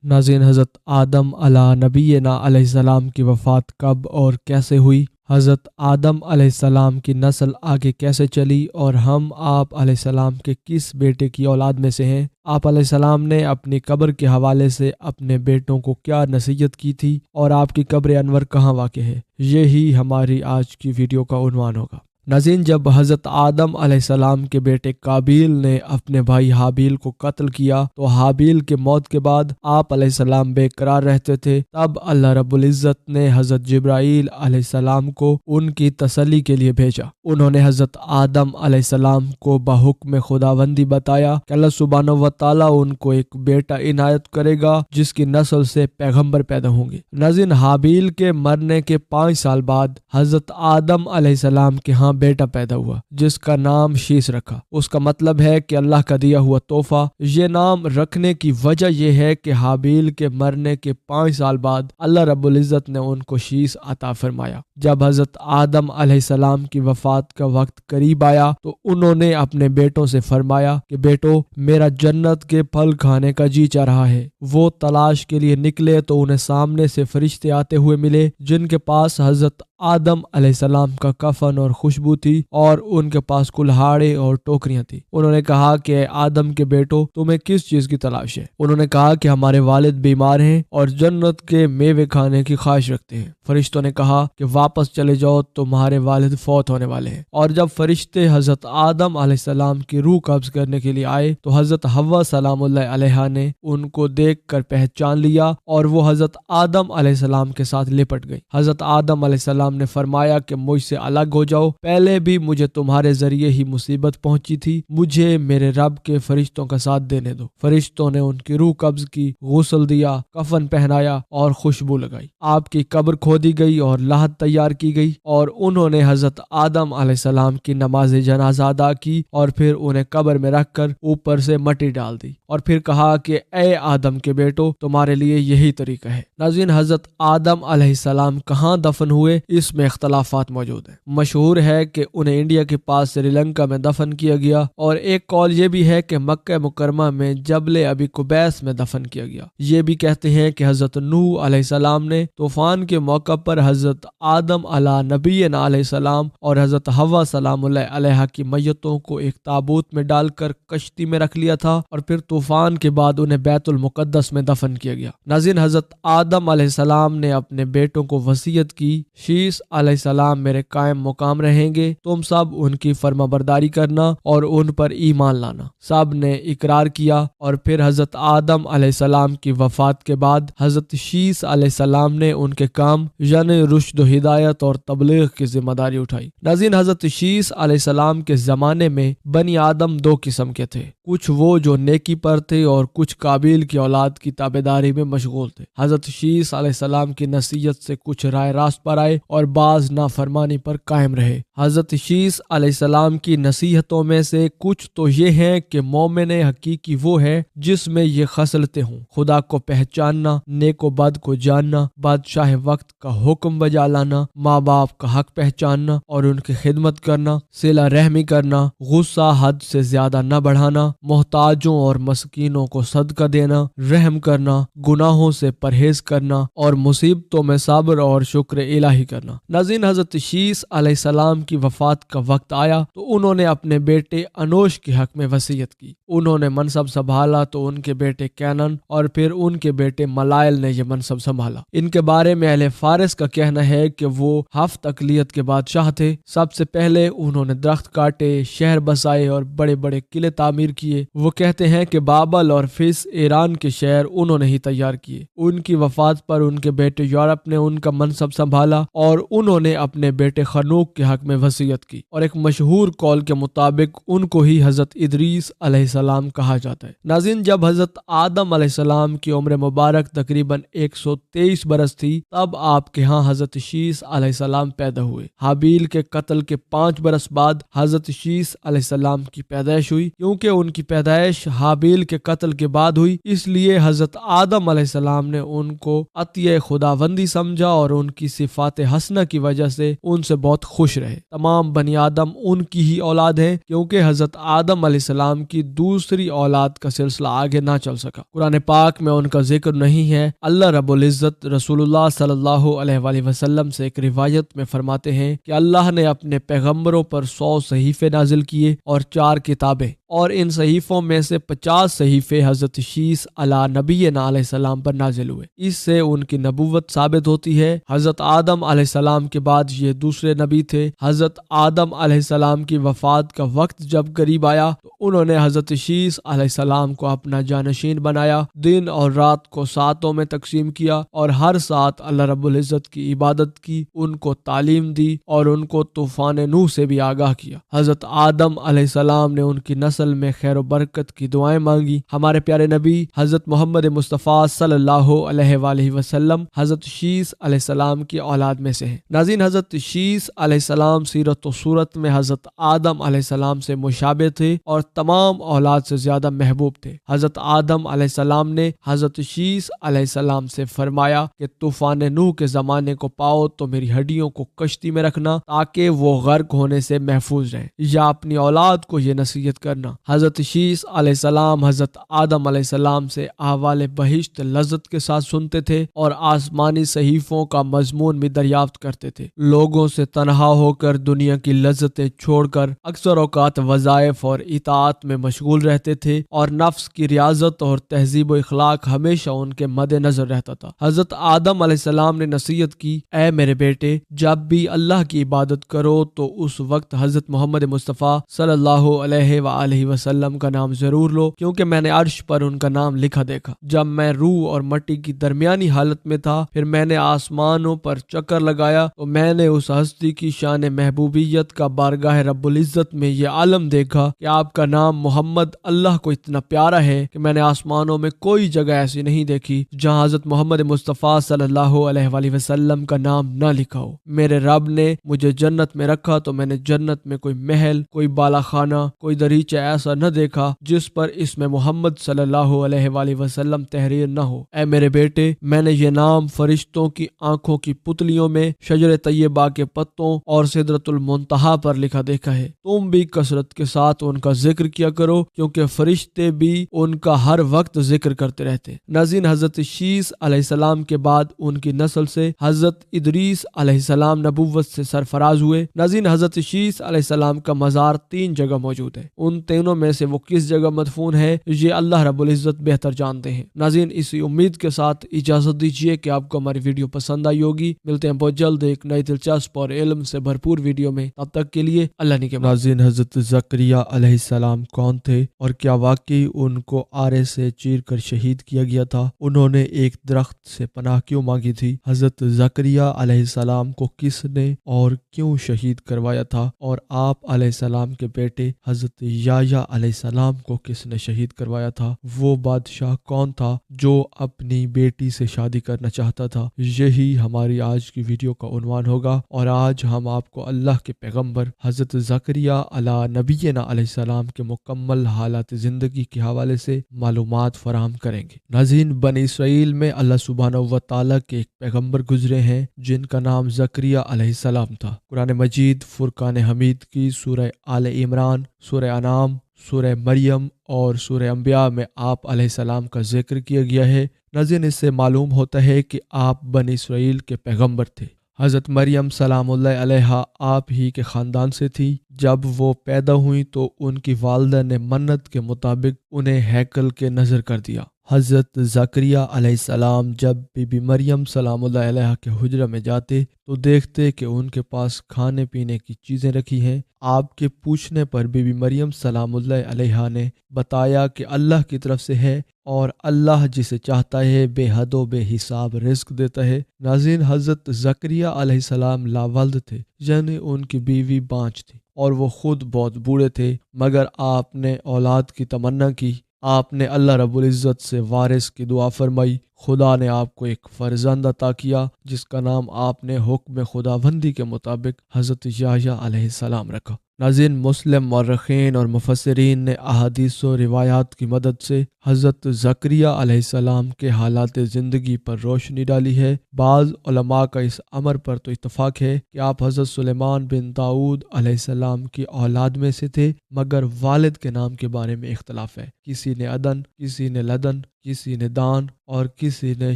नाज़रीन, हज़रत आदम अला नबीना अलैहिस्सलाम की वफ़ात कब और कैसे हुई? हज़रत आदम अलैहिस्सलाम की नस्ल आगे कैसे चली और हम आप अलैहिस्सलाम के किस बेटे की औलाद में से हैं? आप अलैहिस्सलाम ने अपनी कब्र के हवाले से अपने बेटों को क्या नसीहत की थी और आपकी कब्र अनवर कहाँ वाक़ है? यही हमारी आज की वीडियो का उन्वान होगा। नाज़रीन, जब हज़रत आदम अलैहिस्सलाम के बेटे काबिल ने अपने भाई हाबिल को कत्ल किया तो हाबिल के मौत के बाद आप अलैहिस्सलाम बेकरार रहते थे। तब अल्लाह रब्बुल इज़्ज़त ने हज़रत जिब्राईल अलैहिस्सलाम को उनकी तसल्ली के लिए भेजा। उन्होंने हज़रत आदम अलैहिस्सलाम को बहुक्म खुदावंदी बताया कि अल्लाह सुब्हानहू व तआला उनको एक बेटा इनायत करेगा जिसकी नस्ल से पैगंबर पैदा होंगे। नाज़रीन, हाबिल के मरने के 5 साल बाद हज़रत आदम अलैहिस्सलाम के यहाँ बेटा पैदा हुआ जिसका नाम शीस रखा। उसका मतलब है कि अल्लाह का दिया हुआ तोहफा। ये नाम रखने की वजह यह है कि हाबिल के मरने के 5 साल बाद अल्लाह रब्बुल इज़्ज़त ने उनको शीस अता फरमाया। जब हज़रत आदम अलैहिस्सलाम की वफात का वक्त करीब आया तो उन्होंने अपने बेटों से फरमाया कि बेटो, मेरा जन्नत के फल खाने का जी चाह रहा है। वो तलाश के लिए निकले तो उन्हें सामने से फरिश्ते आते हुए मिले जिनके पास हज़रत आदम अलैहिस्सलाम का कफन और खुशबू थी और उनके पास कुल्हाड़े और टोकरियां थी। उन्होंने कहा कि आदम के बेटो, तुम्हें किस चीज की तलाश है? उन्होंने कहा कि हमारे वालिद बीमार हैं और जन्नत के मेवे खाने की ख्वाहिश रखते हैं। फरिश्तों ने कहा कि वापस चले जाओ, तुम्हारे वालिद फौत होने वाले हैं। और जब फरिश्ते हजरत आदम अलैहिस्सलाम की रूह कब्ज करने के लिए आए तो हजरत हव्वा सलामुल्लाह अलैहा ने उनको देखकर पहचान लिया और वो हजरत आदम अलैहिस्सलाम के साथ लिपट गई। हजरत आदम अलैहिस्सलाम ने फरमाया कि मुझसे अलग हो जाओ, पहले भी मुझे तुम्हारे जरिए ही मुसीबत पहुंची थी, मुझे मेरे रब के फरिश्तों का साथ देने दो। फरिश्तों ने उनकी रूह कब्ज की, गुस्ल दिया, कफन पहनाया और खुशबू लगाई। आपकी कब्र खोदी गई और लाहद तैयार की गई और उन्होंने हजरत आदम अलैहिस्सलाम की नमाज जनाजा अदा की और फिर उन्हें कब्र में रखकर ऊपर से मट्टी डाल दी और फिर कहा कि ए आदम के बेटो, तुम्हारे लिए यही तरीका है। नाज़रीन, हजरत आदम अलैहिस्सलाम कहाँ दफन हुए इसमें इख्तलाफात मौजूद है। मशहूर है कि उन्हें इंडिया के पास श्रीलंका में दफन किया गया और एक कौल ये भी है कि मक्का मुकरमा में जबले अबी कुबैस में दफन किया गया। ये भी कहते हैं कि हजरत नूह अलैहिस्सलाम ने तूफान के मौका पर हजरत आदम अला नबीना अलैहिस्सलाम और हजरत हव्वा सलामुल्लाह अलैहा की मैयतों को एक ताबूत में डालकर कश्ती में रख लिया था और फिर तूफान के बाद उन्हें बैतुल मुकद्दस में दफन किया गया। नाज़रीन, हजरत आदम अलैहिस्सलाम ने अपने बेटों को वसीयत की, शीस अलैहिस्सलाम मेरे कायम मुकाम रहेंगे, तुम सब उनकी फर्माबरदारी करना और उन पर ईमान लाना। सब ने इकरार किया और फिर हजरत आदम अलैहिस्सलाम की वफात के बाद हजरत शीस अलैहिस्सलाम ने उनके काम यानी रुश्द हिदायत और तबलीग की जिम्मेदारी उठाई। नाज़रीन, हजरत शीस अलैहिस्सलाम के जमाने में बनी आदम 2 किस्म के थे, कुछ वो जो नेकी पर थे और कुछ काबिल की औलाद की ताबेदारी में मशगूल थे। हजरत शीस अलैहिस्सलाम की नसीहत से कुछ राय रास्त पर आए और बाज नाफरमानी पर कायम रहे। हजरत शीस अलैहिस्सलाम की नसीहतों में से कुछ तो ये हैं कि मोमिन हकीकी वो है जिसमें ये खसलतें हों: खुदा को पहचानना, नेको बद को जानना, बादशाह वक्त का हुक्म बजा लाना, माँ बाप का हक पहचानना और उनकी खिदमत करना, सिला रहमी करना, गुस्सा हद से ज्यादा न बढ़ाना, मोहताजों और मस्कीनों को सदका देना, रहम करना, गुनाहों से परहेज करना और मुसीबतों में सब्र और शुक्र इलाही करना। नाज़रीन, हजरत शीस अलैहिस्सलाम की वफात का वक्त आया तो उन्होंने अपने बेटे अनोश के हक में वसीयत की। उन्होंने मनसब संभाला तो उनके बेटे कैनन और फिर उनके बेटे मलायल ने यह मनसब संभाला। इनके बारे में अहले फारिस का कहना है कि वो हफ्त अकलियत के बादशाह थे। सबसे पहले उन्होंने दरख्त काटे, शहर बसाए और बड़े बड़े किले तामीर किए। वो कहते हैं कि बाबल और फिस ईरान के शहर उन्होंने ही तैयार किए। उनकी वफात पर उनके बेटे यूरोप ने उनका मनसब संभाला और उन्होंने अपने बेटे खनूक के हक में वसीयत की और एक मशहूर कौल के मुताबिक उनको ही हजरत इदरीस अलैहिस्सलाम कहा जाता है। नाज़रीन, जब हजरत आदम अलैहिस्सलाम की उम्र मुबारक तकरीबन 123 बरस थी तब आपके यहाँ हजरत शीस अलैहिस्सलाम पैदा हुए। हाबील के कत्ल के 5 बरस बाद हजरत शीस अलैहिस्सलाम की पैदाइश हुई। क्योंकि उनकी पैदाइश हाबील के कत्ल के बाद हुई, इसलिए हजरत आदम अलैहिस्सलाम ने उनको अतिय खुदावंदी समझा और उनकी सिफात हसना की वजह से उनसे बहुत खुश रहे। तमाम बनी आदम उनकी ही औलाद है, क्योंकि हजरत आदम अलैहिस्सलाम की दूसरी औलाद का सिलसिला आगे ना चल सका। कुरान पाक में उनका जिक्र नहीं है। अल्लाह रब्बुल इज्जत रसूलुल्लाह सल्लल्लाहु अलैहि वसल्लम से एक रिवायत में फरमाते हैं कि अल्लाह ने अपने पैगंबरों पर 100 सहीफे नाजिल किए और 4 किताबें, और इन सहीफों में से 50 सहीफे हजरत शीस अला नबीना अलैहिस्सलाम पर नाजिल हुए। इससे उनकी नबूवत साबित होती है। हजरत आदम अलैहिस्सलाम के बाद ये दूसरे नबी थे। हजरत आदम अलैहिस्सलाम की वफात का वक्त जब करीब आया तो उन्होंने हजरत शीस अलैहिस्सलाम को अपना जानशीन बनाया, दिन और रात को सातों में तकसीम किया और हर साथ अल्लाह रब्बुल इज्जत की इबादत की, उनको तालीम दी और उनको तूफान नूह से भी आगाह किया। हजरत आदम अलैहिस्सलाम ने उनकी नस्ल में खैर बरकत की दुआएं मांगी। हमारे प्यारे नबी हजरत मोहम्मद मुस्तफ़ा सल्लल्लाहु अलैहि वसल्लम हजरत शीस अलैहिस्सलाम की औलाद में से हैं। नाज़रीन, हजरत शीस अलैहिस्सलाम सीरत व सूरत में हजरत आदम अलैहिस्सलाम से मुशाबे थे और तमाम औलाद से ज्यादा महबूब थे। हजरत आदम अलैहिस्सलाम ने हजरत शीस अलैहिस्सलाम से फरमाया कि तूफान नूह के जमाने को पाओ तो मेरी हड्डियों को कश्ती में रखना ताकि वो गर्क होने से महफूज रहे, या अपनी औलाद को ये नसीहत करना। हजरत शीस अलैहिस्सलाम हजरत आदम अलैहिस्सलाम से अहवाल बहिश्त लज्जत के साथ सुनते थे और आसमानी सहीफों का मजमून भी दरियाफ्त करते थे। लोगों से तन्हा होकर दुनिया की लज्जतें छोड़कर अक्सर औकात वज़ाइफ और इताअत में मशगूल रहते थे और नफ्स की रियाजत और तहजीब व इखलाक हमेशा उनके मद्देनजर रहता था। हजरत आदम अलैहिस्सलाम ने नसीहत की, ऐ मेरे बेटे, जब भी अल्लाह की इबादत करो तो उस वक्त हजरत मोहम्मद मुस्तफ़ा सल्लल्लाहु अलैहि वसल्लम का नाम जरूर लो, क्योंकि मैंने अर्श पर उनका नाम लिखा देखा। जब मैं रूह और मट्टी की दरमियानी हालत में था, फिर मैंने आसमानों पर चक्कर लगाया तो मैंने उस हस्ती की शान महबूबियत का बारगाह रब्बुल इज्जत में ये आलम देखा कि आपका नाम मोहम्मद अल्लाह को इतना प्यारा है कि मैंने आसमानों में कोई जगह ऐसी नहीं देखी जहाँ हजरत मोहम्मद मुस्तफ़ा सल्लल्लाहु अलैहि वसल्लम का नाम ना लिखा हो। मेरे रब ने मुझे जन्नत में रखा तो मैंने जन्नत में कोई महल, कोई बालाखाना, कोई दरीचा ऐसा न देखा जिस पर इसमें मोहम्मद सल्लल्लाहु अलैहि वसल्लम तहरीर न हो। ऐ मेरे बेटे, मैंने ये नाम फरिश्तों की आंखों की पुतलियों में, शजर तैयबा के पत्तों और सिदरतुल मुंतहा पर लिखा देखा है। तुम भी कसरत के साथ उनका जिक्र किया करो, क्योंकि फरिश्ते भी उनका हर वक्त जिक्र करते रहते। नाज़रीन, हजरत शीस अलैहिस्सलाम के बाद उनकी नस्ल से हजरत इदरीस अलैहिस्सलाम नबूवत से सरफराज हुए। नाज़रीन, हजरत शीस अलैहिस्सलाम का मज़ार 3 जगह मौजूद है। उन तीनों में से वो किस जगह मदफून है ये अल्लाह रब्बुल इज्जत बेहतर जानते हैं। नाज़रीन, इसी उम्मीद के साथ इजाजत दीजिए कि आपको हमारी वीडियो पसंद आई होगी। मिलते हैं बहुत जल्द एक नई दिलचस्प और इल्म से भरपूर वीडियो में। तब तक के लिए अल्लाह ने के। नाज़रीन, हजरत ज़करिया अलैहिस्सलाम कौन थे और क्या वाकई उनको आरे से चीर कर शहीद किया गया था? उन्होंने एक दरख्त से पनाह क्यों मांगी थी? हजरत ज़करिया अलैहिस्सलाम को किसने और क्यों शहीद करवाया था? और आप अलैहिस्सलाम के बेटे हजरत याह्या अलैहिस्सलाम को किसने शहीद करवाया था? वो बादशाह कौन था जो अपनी बेटी से शादी करना चाहता था? यही हमारी आज की वीडियो का उन्वान होगा और आज हम आपको अल्लाह के पैगंबर हजरत ज़करिया अला नबीना अलैहिस्सलाम के मुकम्मल हालात ज़िंदगी के हवाले से मालूमात फराहम करेंगे। नाज़रीन, बनी इसराइल में अल्लाह सुब्हानहू व तआला के एक पैगंबर गुजरे हैं जिनका नाम ज़करिया अलैहिस्सलाम था। कुरान मजीद फुरकान हमीद की सूरह आले इमरान, सूरह अनाम, सूरह मरियम और सूरह अंबिया में आप अलैहिस्सलाम का जिक्र किया गया है। नाज़रीन, इससे मालूम होता है कि आप बनी इसराइल के पैगंबर थे। हज़रत मरियम सलामुल्लाह अलैहा आप ही के ख़ानदान से थी। जब वो पैदा हुई तो उनकी वालिदा ने मन्नत के मुताबिक उन्हें हैकल के नज़र कर दिया। हज़रत ज़करिया अलैहिस्सलाम जब बीबी मरियम सलामुल्लाह अलैहा के हुजरा में जाते तो देखते कि उनके पास खाने पीने की चीज़ें रखी हैं। आपके पूछने पर बीबी मरियम सलामुल्लाह अलैहा ने बताया कि अल्लाह की तरफ से है और अल्लाह जिसे चाहता है बेहदो बेहिसाब रिस्क देता है। नाज़रीन, हज़रत ज़करिया अलैहिस्सलाम लावल्द थे, यानी उनकी बीवी बांझ थी और वो खुद बहुत बूढ़े थे, मगर आपने औलाद की तमन्ना की। آپ نے اللہ رب العزت سے وارث کی دعا فرمائی۔ خدا نے آپ کو ایک فرزند عطا کیا جس کا نام آپ نے حکم خداوندی کے مطابق حضرت یحییٰ علیہ السلام رکھا۔ ناظرین، مسلم مورخین اور مفسرین نے احادیث و روایات کی مدد سے حضرت زکریا علیہ السلام کے حالات زندگی پر روشنی ڈالی ہے۔ بعض علماء کا اس امر پر تو اتفاق ہے کہ آپ حضرت سلیمان بن داؤد علیہ السلام کی اولاد میں سے تھے، مگر والد کے نام کے بارے میں اختلاف ہے۔ کسی نے عدن، کسی نے لدن، کسی نے دان اور کسی نے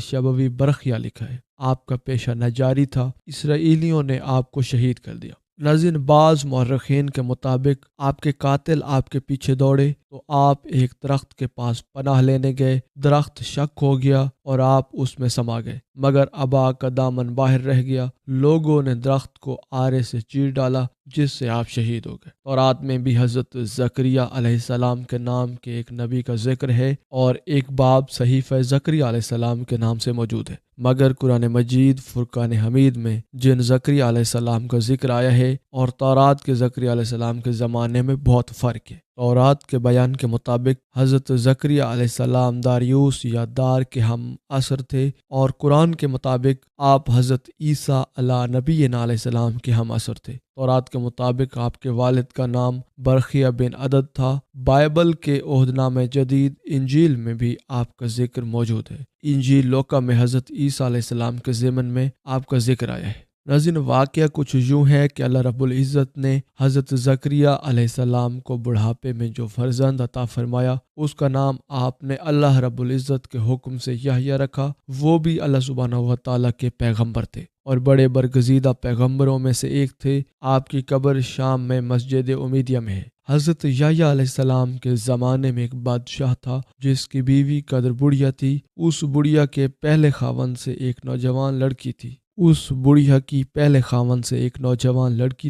شبوی برخیا لکھا ہے۔ آپ کا پیشہ نجاری تھا، اسرائیلیوں نے آپ کو شہید کر دیا۔ ناظرین، بعض مورخین کے مطابق آپ کے قاتل آپ کے پیچھے دوڑے تو آپ ایک درخت کے پاس پناہ لینے گئے، درخت شک ہو گیا اور آپ اس میں سما گئے، مگر ابا کا دامن باہر رہ گیا۔ لوگوں نے درخت کو آرے سے چیر ڈالا جس سے آپ شہید ہو گئے۔ تورات میں بھی حضرت زکریا علیہ السلام کے نام کے ایک نبی کا ذکر ہے اور ایک باب صحیفہ زکریا علیہ السلام کے نام سے موجود ہے، مگر قرآن مجید فرقان حمید میں جن زکریا علیہ السلام کا ذکر آیا ہے اور تورات کے زکریا علیہ السلام کے زمانے میں بہت فرق ہے۔ تورات کے بیان کے مطابق حضرت زکریا علیہ السلام داریوس یا دار کے ہم عصر تھے، اور قرآن کے مطابق آپ حضرت عیسیٰ علیہ نبینا علیہ السلام کے ہم عصر تھے۔ تورات کے مطابق آپ کے والد کا نام برخیا بن عدد تھا۔ بائبل کے عہد نامہ جدید انجیل میں بھی آپ کا ذکر موجود ہے۔ انجیل لوقا میں حضرت عیسیٰ علیہ السلام کے ضمن میں آپ کا ذکر آیا ہے۔ ناظرین، واقعہ کچھ یوں ہے کہ اللہ رب العزت نے حضرت زکریا علیہ السلام کو بڑھاپے میں جو فرزند عطا فرمایا اس کا نام آپ نے اللہ رب العزت کے حکم سے یحییٰ رکھا۔ وہ بھی اللہ سبحانہ و تعالیٰ کے پیغمبر تھے اور بڑے برگزیدہ پیغمبروں میں سے ایک تھے۔ آپ کی قبر شام میں مسجد امیدیہ میں ہے۔ حضرت یحییٰ علیہ السلام کے زمانے میں ایک بادشاہ تھا جس کی بیوی قدر بڑھیا تھی۔ اس بڑھیا کے پہلے خاوند سے ایک نوجوان لڑکی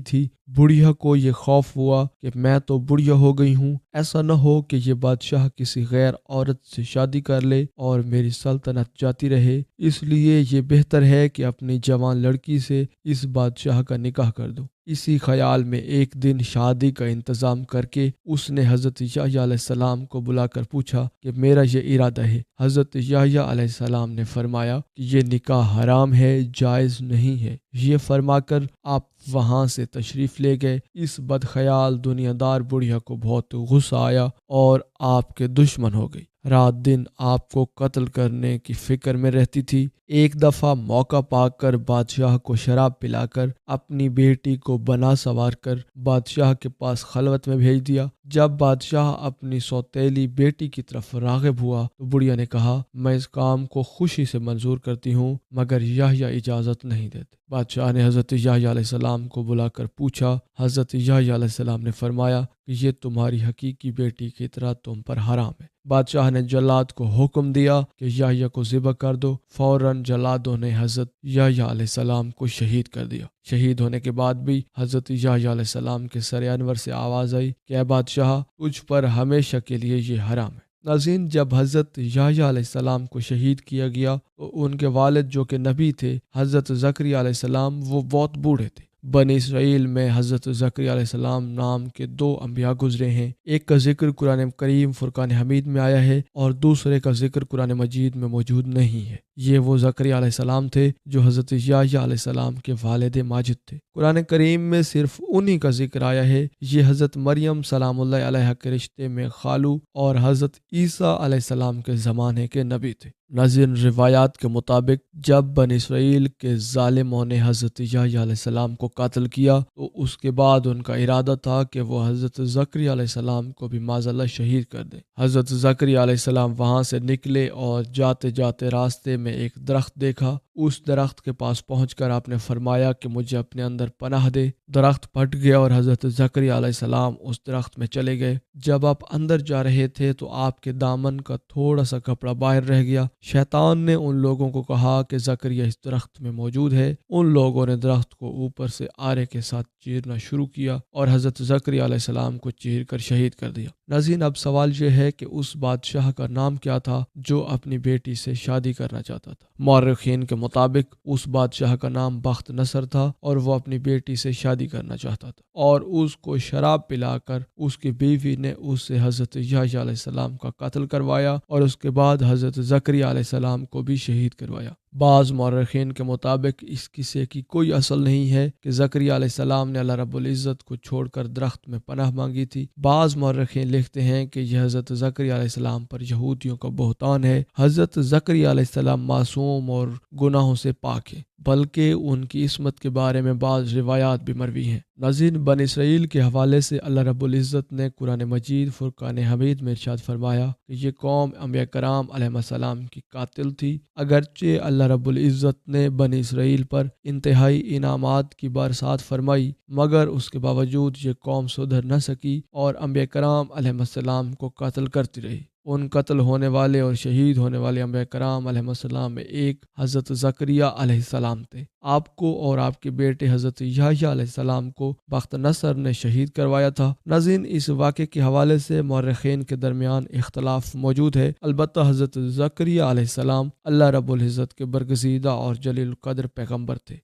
تھی۔ بڑھیا کو یہ خوف ہوا کہ میں تو بڑھیا ہو گئی ہوں، ایسا نہ ہو کہ یہ بادشاہ کسی غیر عورت سے شادی کر لے اور میری سلطنت جاتی رہے، اس لیے یہ بہتر ہے کہ اپنی جوان لڑکی سے اس بادشاہ کا نکاح کر دو۔ اسی خیال میں ایک دن شادی کا انتظام کر کے اس نے حضرت یحییٰ علیہ السلام کو بلا کر پوچھا کہ میرا یہ ارادہ ہے۔ حضرت یحییٰ علیہ السلام نے فرمایا کہ یہ نکاح حرام ہے، جائز نہیں ہے۔ یہ فرما کر آپ وہاں سے تشریف لے گئے۔ اس بدخیال دنیا دار بڑھیا کو بہت غصہ آیا اور آپ کے دشمن ہو گئی۔ رات دن آپ کو قتل کرنے کی فکر میں رہتی تھی۔ ایک دفعہ موقع پا کر بادشاہ کو شراب پلا کر اپنی بیٹی کو بنا سوار کر بادشاہ کے پاس خلوت میں بھیج دیا۔ جب بادشاہ اپنی سوتیلی بیٹی کی طرف راغب ہوا تو بڑھیا نے کہا، میں اس کام کو خوشی سے منظور کرتی ہوں، مگر یحییٰ اجازت نہیں دیتے۔ بادشاہ نے حضرت یحییٰ علیہ السلام کو بلا کر پوچھا۔ حضرت یحییٰ علیہ السلام نے فرمایا کہ یہ تمہاری حقیقی بیٹی کی طرح تم پر حرام ہے۔ بادشاہ نے جلاد کو حکم دیا کہ یحییٰ کو ذبح کر دو۔ فوراً جلادوں نے حضرت یحییٰ علیہ السلام کو شہید کر دیا۔ شہید ہونے کے بعد بھی حضرت یحییٰ علیہ السلام کے سر انور سے آواز آئی کہ اے بادشاہ، تجھ پر ہمیشہ کے لیے یہ حرام ہے۔ ناظرین، جب حضرت یحییٰ علیہ السلام کو شہید کیا گیا تو ان کے والد جو کہ نبی تھے حضرت زکریا علیہ السلام، وہ بہت بوڑھے تھے۔ بنی اسرائیل میں حضرت زکریا علیہ السلام نام کے 2 انبیاء گزرے ہیں۔ ایک کا ذکر قرآن کریم فرقان حمید میں آیا ہے اور دوسرے کا ذکر قرآن مجید میں موجود نہیں ہے۔ یہ وہ زکریا علیہ السلام تھے جو حضرت یحییٰ علیہ السلام کے والد ماجد تھے۔ قرآن کریم میں صرف انہی کا ذکر آیا ہے۔ یہ حضرت مریم سلام اللہ علیہا کے رشتے میں خالو اور حضرت عیسیٰ علیہ السلام کے زمانے کے نبی تھے۔ ناظرین، روایات کے مطابق جب بنی اسرائیل کے ظالموں نے حضرت یحییٰ علیہ السلام کو قتل کیا تو اس کے بعد ان کا ارادہ تھا کہ وہ حضرت زکریا علیہ السلام کو بھی معاذ اللہ شہید کر دیں۔ حضرت زکریا علیہ السلام وہاں سے نکلے اور جاتے جاتے راستے میں ایک درخت دیکھا۔ اس درخت کے پاس پہنچ کر آپ نے فرمایا کہ مجھے اپنے اندر پناہ دے۔ درخت پھٹ گیا اور حضرت زکریا علیہ السلام اس درخت میں چلے گئے۔ جب آپ اندر جا رہے تھے تو آپ کے دامن کا تھوڑا سا کپڑا باہر رہ گیا۔ شیطان نے ان لوگوں کو کہا کہ زکریا اس درخت میں موجود ہے۔ ان لوگوں نے درخت کو اوپر سے آرے کے ساتھ چیرنا شروع کیا اور حضرت زکریا علیہ السلام کو چیر کر شہید کر دیا۔ ناظرین، اب سوال یہ ہے کہ اس بادشاہ کا نام کیا تھا جو اپنی بیٹی سے شادی کرنا چاہتا تھا؟ مورخین کے مطابق اس بادشاہ کا نام بخت نصر تھا اور وہ اپنی بیٹی سے شادی کرنا چاہتا تھا اور اس کو شراب پلا کر اس کی بیوی نے اس سے حضرت یحییٰ علیہ السلام کا قتل کروایا اور اس کے بعد حضرت زکریا علیہ السلام کو بھی شہید کروایا۔ بعض مورخین کے مطابق اس قصے کی کوئی اصل نہیں ہے کہ زکریا علیہ السلام نے اللہ رب العزت کو چھوڑ کر درخت میں پناہ مانگی تھی۔ بعض مورخین لکھتے ہیں کہ یہ حضرت زکریا علیہ السلام پر یہودیوں کا بہتان ہے۔ حضرت زکریا علیہ السلام معصوم اور گناہوں سے پاک ہیں، بلکہ ان کی عصمت کے بارے میں بعض روایات بھی مروی ہیں۔ ناظرین، بنی اسرائیل کے حوالے سے اللہ رب العزت نے قرآن مجید فرقان حمید میں ارشاد فرمایا کہ یہ قوم انبیاء کرام علیہ السلام کی قاتل تھی۔ اگرچہ اللہ رب العزت نے بنی اسرائیل پر انتہائی انعامات کی برسات فرمائی، مگر اس کے باوجود یہ قوم سدھر نہ سکی اور انبیاء کرام علیہ السلام کو قتل کرتی رہی۔ ان قتل ہونے والے اور شہید ہونے والے انبیاء کرام علیہ السلام میں ایک حضرت زکریا علیہ السلام تھے۔ آپ کو اور آپ کے بیٹے حضرت یحییٰ علیہ السلام کو بخت نصر نے شہید کروایا تھا۔ ناظرین، اس واقعے کے حوالے سے مورخین کے درمیان اختلاف موجود ہے، البتہ حضرت زکریا علیہ السلام اللہ رب العزت کے برگزیدہ اور جلیل القدر پیغمبر تھے۔